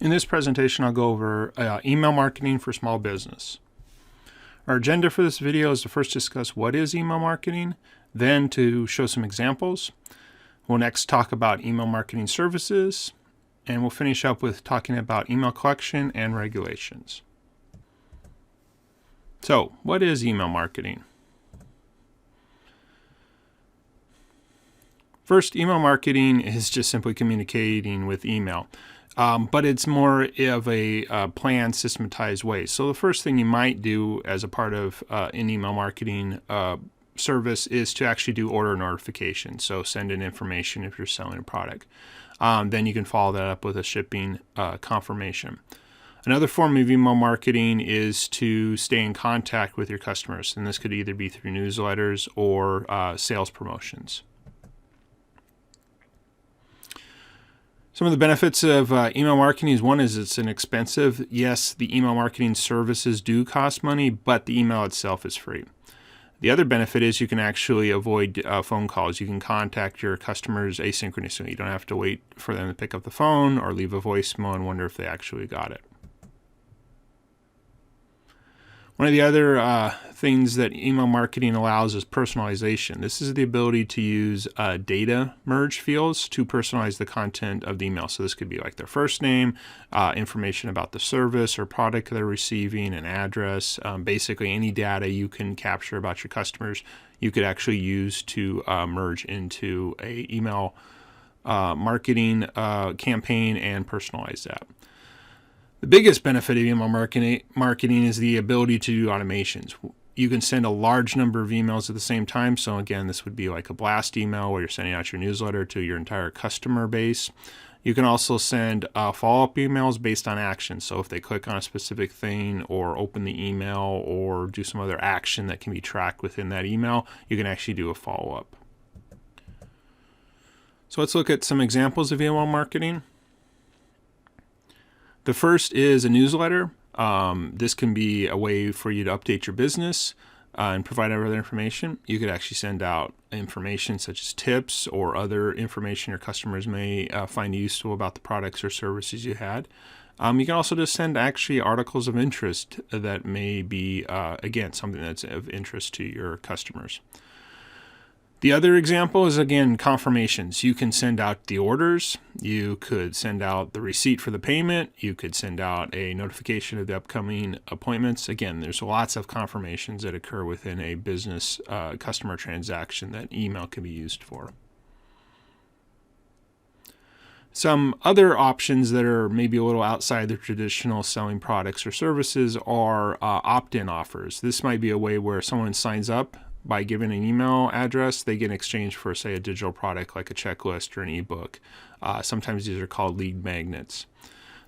In this presentation, I'll go over email marketing for small business. Our agenda for this video is to first discuss what is email marketing, then to show some examples. We'll next talk about email marketing services, and we'll finish up with talking about email collection and regulations. So, what is email marketing? First, email marketing is just simply communicating with email. But it's more of a planned, systematized way. So the first thing you might do as a part of an email marketing service is to actually do order notification. So send in information if you're selling a product. Then you can follow that up with a shipping confirmation. Another form of email marketing is to stay in contact with your customers. And this could either be through newsletters or sales promotions. Some of the benefits of email marketing is one is it's inexpensive. Yes, the email marketing services do cost money, but the email itself is free. The other benefit is you can actually avoid phone calls. You can contact your customers asynchronously. You don't have to wait for them to pick up the phone or leave a voicemail and wonder if they actually got it. One of the other things that email marketing allows is personalization. This is the ability to use data merge fields to personalize the content of the email. So this could be like their first name, information about the service or product they're receiving, an address, basically any data you can capture about your customers, you could actually use to merge into a email marketing campaign and personalize that. The biggest benefit of email marketing is the ability to do automations. You can send a large number of emails at the same time. So again, this would be like a blast email where you're sending out your newsletter to your entire customer base. You can also send follow-up emails based on action. So if they click on a specific thing or open the email or do some other action that can be tracked within that email, you can actually do a follow-up. So let's look at some examples of email marketing. The first is a newsletter. This can be a way for you to update your business and provide other information. You could actually send out information such as tips or other information your customers may find useful about the products or services you had. You can also just send actually articles of interest that may be, again, something that's of interest to your customers. The other example is, again, confirmations. You can send out the orders. You could send out the receipt for the payment. You could send out a notification of the upcoming appointments. Again, there's lots of confirmations that occur within a business customer transaction that email can be used for. Some other options that are maybe a little outside the traditional selling products or services are opt-in offers. This might be a way where someone signs up by giving an email address, they get in exchange for, say, a digital product like a checklist or an ebook. Sometimes these are called lead magnets.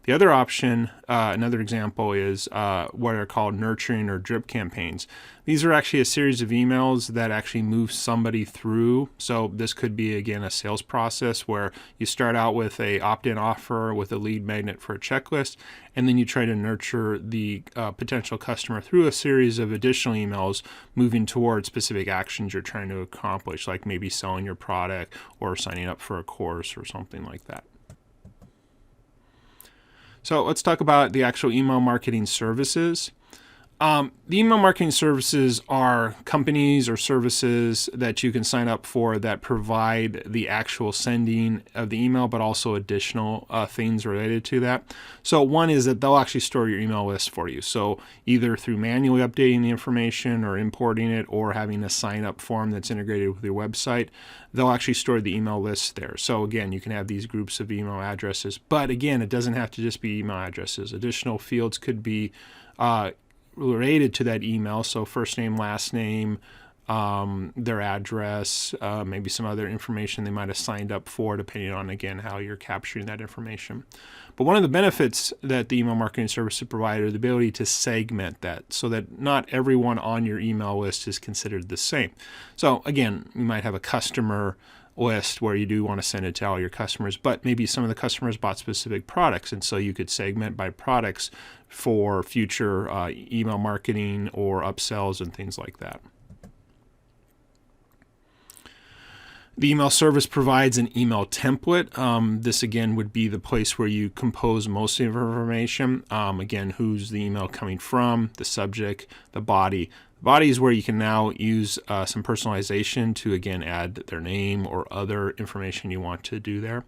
The other option, another example, is what are called nurturing or drip campaigns. These are actually a series of emails that actually move somebody through. So this could be, again, a sales process where you start out with a opt-in offer with a lead magnet for a checklist, and then you try to nurture the potential customer through a series of additional emails moving towards specific actions you're trying to accomplish, like maybe selling your product or signing up for a course or something like that. So let's talk about the actual email marketing services. The email marketing services are companies or services that you can sign up for that provide the actual sending of the email, but also additional things related to that. So one is that they'll actually store your email list for you. So either through manually updating the information or importing it or having a sign up form that's integrated with your website, they'll actually store the email list there. So again, you can have these groups of email addresses, but again, it doesn't have to just be email addresses. Additional fields could be related to that email, so first name, last name, their address, maybe some other information they might have signed up for, depending on, again, how you're capturing that information. But one of the benefits that the email marketing services provide is the ability to segment that so that not everyone on your email list is considered the same. So again, you might have a customer list where you do want to send it to all your customers, but maybe some of the customers bought specific products, and so you could segment by products for future email marketing or upsells and things like that. The email service provides an email template. This again would be the place where you compose most of your information. Again, who's the email coming from, the subject, the body. The body is where you can now use some personalization to again add their name or other information you want to do there.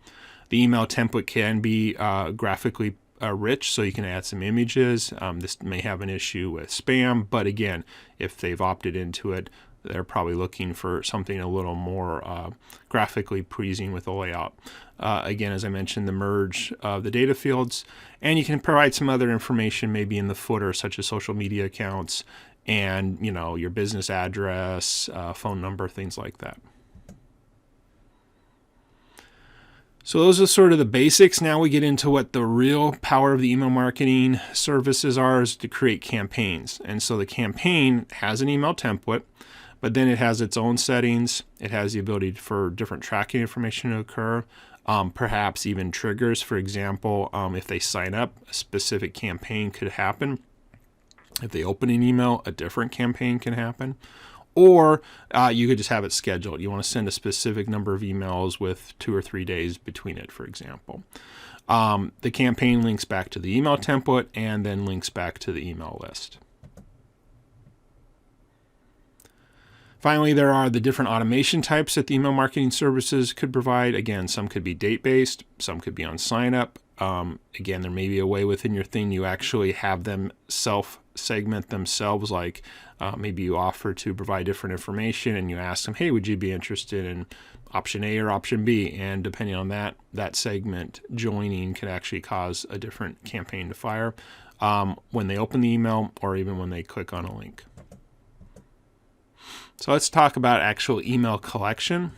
The email template can be graphically rich, so you can add some images. This may have an issue with spam, but again, if they've opted into it, they're probably looking for something a little more graphically pleasing with the layout. Again, as I mentioned, the merge of the data fields, and you can provide some other information maybe in the footer, such as social media accounts and your business address, phone number, things like that. So those are sort of the basics. Now we get into what the real power of the email marketing services are, is to create campaigns. And so the campaign has an email template, but then it has its own settings. It has the ability for different tracking information to occur, perhaps even triggers. For example, if they sign up, a specific campaign could happen. If they open an email, a different campaign can happen. Or you could just have it scheduled. You want to send a specific number of emails with 2 or 3 days between it, for example. The campaign links back to the email template and then links back to the email list. Finally, there are the different automation types that the email marketing services could provide. Again, some could be date-based, some could be on sign-up. Again, there may be a way within your thing you actually have them self-segment themselves, like maybe you offer to provide different information and you ask them, hey, would you be interested in option A or option B? And depending on that segment joining can actually cause a different campaign to fire when they open the email or even when they click on a link. So let's talk about actual email collection.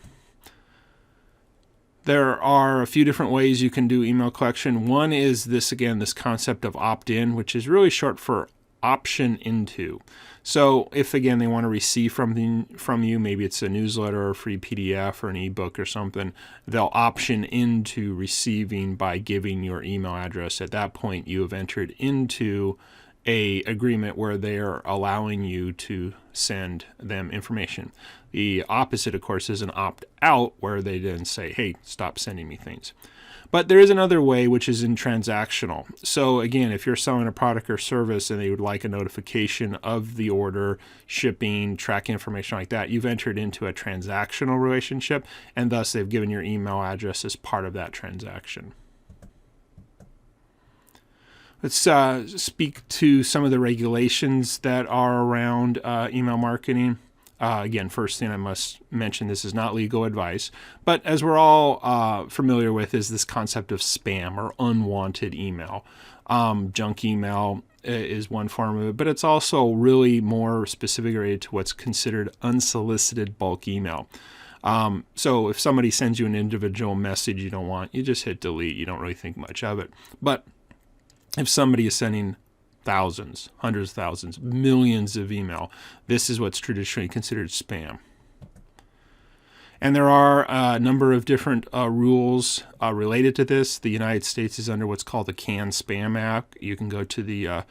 There are a few different ways you can do email collection. One is this concept of opt-in, which is really short for option into. So if, again, they want to receive from you, maybe it's a newsletter or a free PDF or an ebook or something, they'll option into receiving by giving your email address. At that point, you have entered into a agreement where they are allowing you to send them information. The opposite, of course, is an opt-out, where they then say, hey, stop sending me things. But there is another way, which is in transactional. So again, if you're selling a product or service and they would like a notification of the order, shipping, tracking information like that, you've entered into a transactional relationship, and thus they've given your email address as part of that transaction. Let's speak to some of the regulations that are around email marketing. Again, first thing I must mention, this is not legal advice, but as we're all familiar with, is this concept of spam or unwanted email. Junk email is one form of it, but it's also really more specific related to what's considered unsolicited bulk email. So if somebody sends you an individual message you don't want, you just hit delete. You don't really think much of it. But if somebody is sending thousands, hundreds of thousands, millions of email, this is what's traditionally considered spam. And there are a number of different rules related to this. The United States is under what's called the CAN-SPAM Act. You can go to the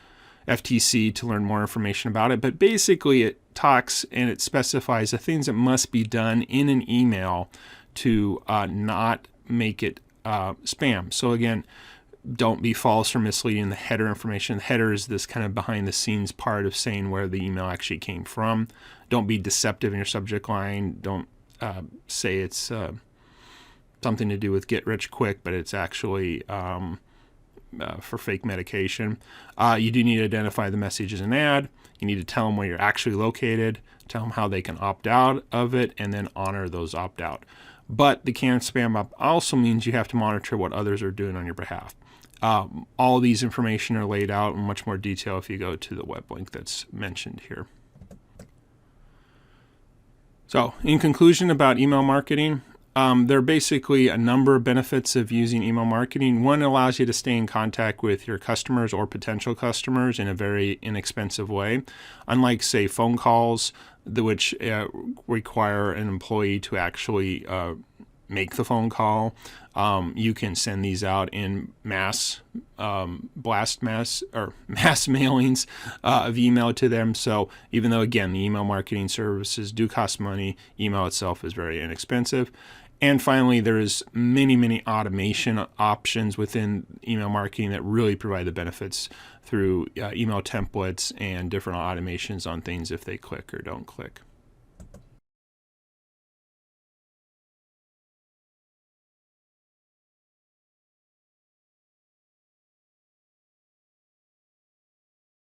FTC to learn more information about it. But basically it talks and it specifies the things that must be done in an email to not make it spam. So again, don't be false or misleading the header information. The header is this kind of behind the scenes part of saying where the email actually came from. Don't be deceptive in your subject line. Don't say it's something to do with get rich quick, but it's actually for fake medication. You do need to identify the message as an ad. You need to tell them where you're actually located, tell them how they can opt out of it, and then honor those opt out. But the CAN-SPAM Act also means you have to monitor what others are doing on your behalf. All these information are laid out in much more detail if you go to the web link that's mentioned here. So in conclusion about email marketing, there are basically a number of benefits of using email marketing. One, allows you to stay in contact with your customers or potential customers in a very inexpensive way. Unlike, say, phone calls, which require an employee to actually make the phone call. You can send these out in mass mailings of email to them. So even though, again, the email marketing services do cost money, email itself is very inexpensive. And finally, there's many automation options within email marketing that really provide the benefits through email templates and different automations on things if they click or don't click.